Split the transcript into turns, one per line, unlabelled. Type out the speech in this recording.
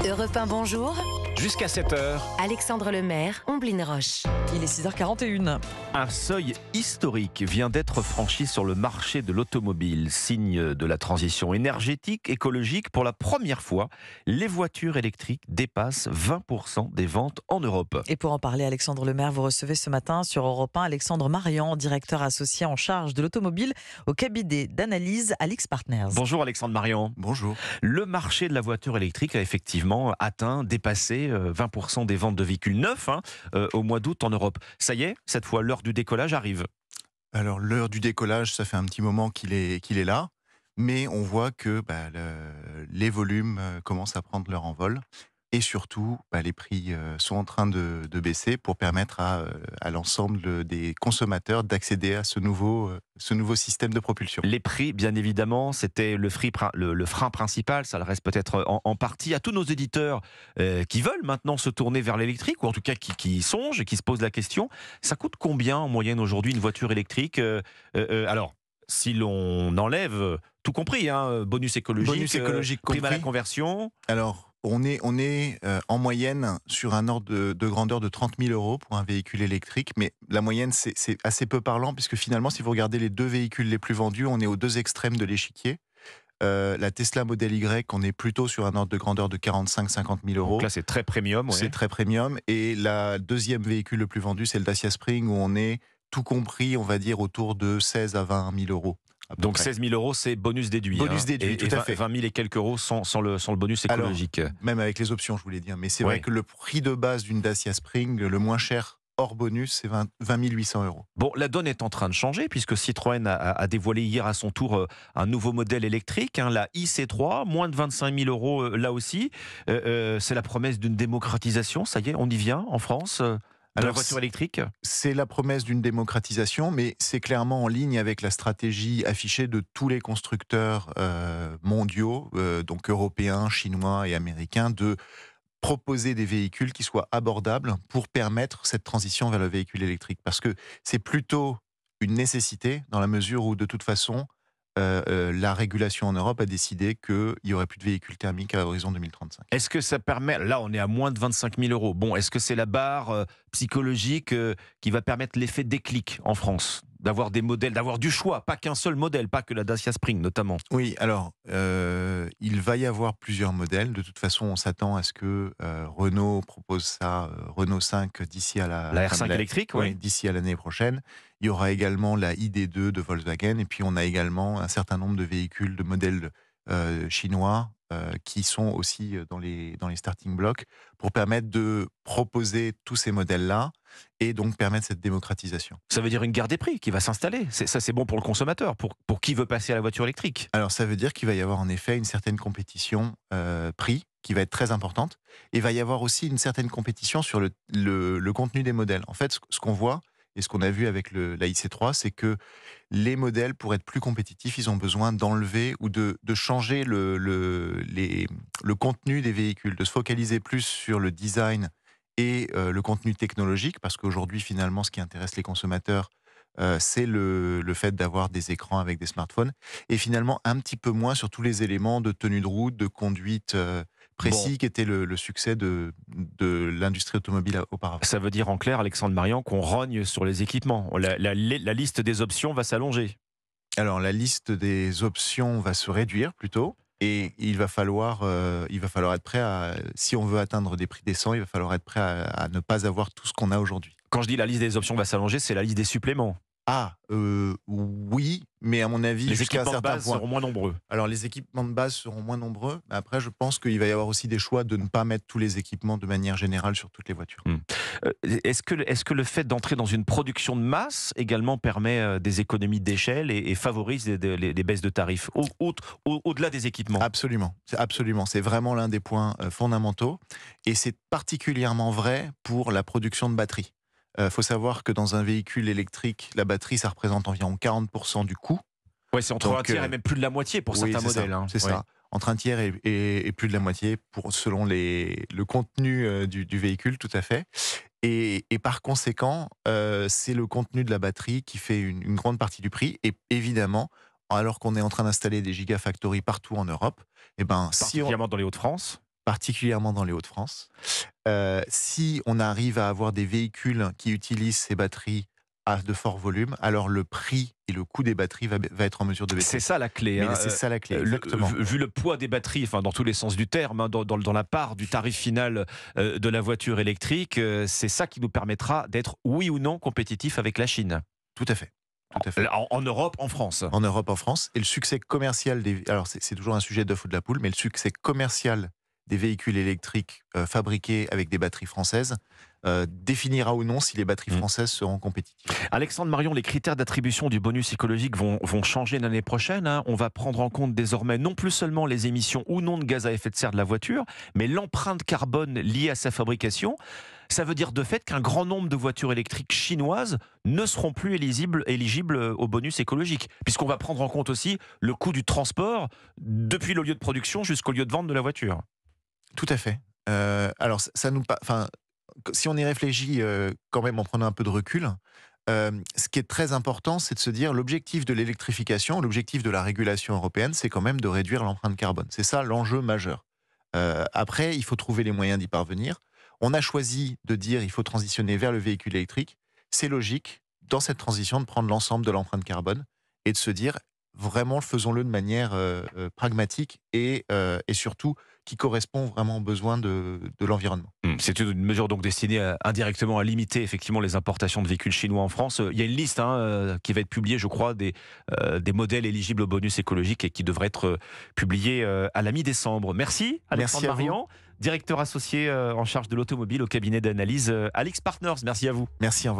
Europe 1, bonjour.
Jusqu'à 7h,
Alexandre Lemaire, Omblin Roche.
Il est 6h41.
un seuil historique vient d'être franchi sur le marché de l'automobile, signe de la transition énergétique, écologique. Pour la première fois, les voitures électriques dépassent 20% des ventes en Europe.
Et pour en parler, Alexandre Lemaire, vous recevez ce matin sur Europe 1 Alexandre Marian, directeur associé en charge de l'automobile au cabinet d'analyse Alix Partners.
Bonjour Alexandre Marian.
Bonjour.
Le marché de la voiture électrique a effectivement dépassé 20% des ventes de véhicules neufs au mois d'août en Europe. Ça y est, cette fois l'heure du décollage arrive.
Alors l'heure du décollage, ça fait un petit moment qu'il est là, mais on voit que les volumes commencent à prendre leur envol. Et surtout, les prix sont en train de baisser pour permettre à l'ensemble des consommateurs d'accéder à ce nouveau système de propulsion.
Les prix, bien évidemment, c'était le frein principal. Ça le reste peut-être en partie à tous nos éditeurs qui veulent maintenant se tourner vers l'électrique, ou en tout cas qui y songent et qui se posent la question. Ça coûte combien en moyenne aujourd'hui une voiture électrique alors, si l'on enlève tout compris, bonus écologique, prime à la conversion.
Alors, on est en moyenne sur un ordre de grandeur de 30 000 euros pour un véhicule électrique, mais la moyenne, c'est assez peu parlant, puisque finalement, si vous regardez les deux véhicules les plus vendus, on est aux deux extrêmes de l'échiquier. La Tesla Model Y, on est plutôt sur un ordre de grandeur de 45-50 000 euros.
Donc là, c'est très premium. Ouais.
C'est très premium. Et la deuxième véhicule le plus vendu, c'est le Dacia Spring, où on est, tout compris, on va dire, autour de 16 à 20 000 euros.
Donc 16 000 euros, c'est bonus déduit.
Bonus déduit, tout à fait.
20 000 et quelques euros sans le bonus écologique.
Alors, même avec les options, je voulais dire. Mais c'est
Oui.
vrai que le prix de base d'une Dacia Spring, le moins cher hors bonus, c'est 20 800 euros.
Bon, la donne est en train de changer puisque Citroën a dévoilé hier à son tour un nouveau modèle électrique, la IC3, moins de 25 000 euros là aussi. C'est la promesse d'une démocratisation, ça y est, on y vient en France de la voiture électrique.
C'est la promesse d'une démocratisation, mais c'est clairement en ligne avec la stratégie affichée de tous les constructeurs mondiaux, donc européens, chinois et américains, de proposer des véhicules qui soient abordables pour permettre cette transition vers le véhicule électrique. Parce que c'est plutôt une nécessité dans la mesure où, de toute façon, la régulation en Europe a décidé qu'il n'y aurait plus de véhicules thermiques à l'horizon 2035.
Est-ce que ça permet, là on est à moins de 25 000 euros, bon, est-ce que c'est la barre psychologique qui va permettre l'effet déclic en France ? D'avoir des modèles, d'avoir du choix, pas qu'un seul modèle, pas que la Dacia Spring notamment.
Oui, alors, il va y avoir plusieurs modèles. De toute façon, on s'attend à ce que Renault propose ça, Renault 5 d'ici à la
R5 électrique, oui.
d'ici à l'année prochaine. Il y aura également la ID2 de Volkswagen, et puis on a également un certain nombre de véhicules de modèles chinois qui sont aussi dans les starting blocks pour permettre de proposer tous ces modèles-là et donc permettre cette démocratisation.
Ça veut dire une guerre des prix qui va s'installer. Ça, c'est bon pour le consommateur, pour qui veut passer à la voiture électrique.
Alors ça veut dire qu'il va y avoir en effet une certaine compétition prix qui va être très importante, et il va y avoir aussi une certaine compétition sur le contenu des modèles. En fait, ce qu'on voit, et ce qu'on a vu avec la IC3, c'est que les modèles, pour être plus compétitifs, ils ont besoin d'enlever ou de changer le contenu des véhicules, de se focaliser plus sur le design et le contenu technologique, parce qu'aujourd'hui, finalement, ce qui intéresse les consommateurs, c'est le fait d'avoir des écrans avec des smartphones, et finalement un petit peu moins sur tous les éléments de tenue de route, de conduite précis, qui était le succès de l'industrie automobile auparavant.
Ça veut dire en clair, Alexandre Marian, qu'on rogne sur les équipements. La liste des options va s'allonger.
Alors la liste des options va se réduire plutôt, et il va falloir être prêt à, si on veut atteindre des prix décents, il va falloir être prêt à ne pas avoir tout ce qu'on a aujourd'hui.
Quand je dis la liste des options va s'allonger, c'est la liste des suppléments.
Oui, mais à mon avis,
Les
jusqu'à un
équipements de
certain
base
point.
seront moins nombreux.
Alors les équipements de base seront moins nombreux, mais après je pense qu'il va y avoir aussi des choix de ne pas mettre tous les équipements de manière générale sur toutes les voitures.
Est-ce que le fait d'entrer dans une production de masse également permet des économies d'échelle et favorise des baisses de tarifs au-delà des équipements ?
Absolument, c'est vraiment l'un des points fondamentaux, et c'est particulièrement vrai pour la production de batteries. Faut savoir que dans un véhicule électrique, la batterie, ça représente environ 40% du coût.
Ouais, c'est entre un tiers et même plus de la moitié pour certains modèles.
C'est ça. Entre un tiers et plus de la moitié selon le contenu du véhicule, tout à fait. Et par conséquent, c'est le contenu de la batterie qui fait une grande partie du prix. Et évidemment, alors qu'on est en train d'installer des gigafactories partout en Europe,
Particulièrement dans les Hauts-de-France.
particulièrement dans les Hauts-de-France. Si on arrive à avoir des véhicules qui utilisent ces batteries à de forts volumes, alors le prix et le coût des batteries va être en mesure de baisser.
C'est ça la clé.
Mais c'est ça la clé, exactement.
Vu le poids des batteries, enfin, dans tous les sens du terme, hein, dans la part du tarif final de la voiture électrique, c'est ça qui nous permettra d'être, oui ou non, compétitifs avec la Chine.
Tout à fait. Tout à fait.
En Europe, en France.
En Europe, en France. Et le succès commercial alors c'est toujours un sujet d'œuf ou de la poule, mais le succès commercial des véhicules électriques fabriqués avec des batteries françaises définira ou non si les batteries françaises seront compétitives.
Alexandre Marion, les critères d'attribution du bonus écologique vont changer l'année prochaine. Hein. On va prendre en compte désormais non plus seulement les émissions ou non de gaz à effet de serre de la voiture, mais l'empreinte carbone liée à sa fabrication. Ça veut dire de fait qu'un grand nombre de voitures électriques chinoises ne seront plus éligibles au bonus écologique, puisqu'on va prendre en compte aussi le coût du transport depuis le lieu de production jusqu'au lieu de vente de la voiture.
Tout à fait. Alors, si on y réfléchit quand même en prenant un peu de recul, ce qui est très important, c'est de se dire l'objectif de l'électrification, l'objectif de la régulation européenne, c'est quand même de réduire l'empreinte carbone. C'est ça l'enjeu majeur. Après, il faut trouver les moyens d'y parvenir. On a choisi de dire il faut transitionner vers le véhicule électrique. C'est logique, dans cette transition, de prendre l'ensemble de l'empreinte carbone et de se dire vraiment faisons-le de manière pragmatique et surtout qui correspond vraiment aux besoins de l'environnement.
C'est une mesure donc destinée indirectement à limiter effectivement les importations de véhicules chinois en France. Il y a une liste qui va être publiée, je crois, des modèles éligibles au bonus écologique et qui devrait être publiée à la mi-décembre. Merci Alexandre Marion, directeur associé en charge de l'automobile au cabinet d'analyse AlixPartners. Merci à vous.
Merci, au revoir.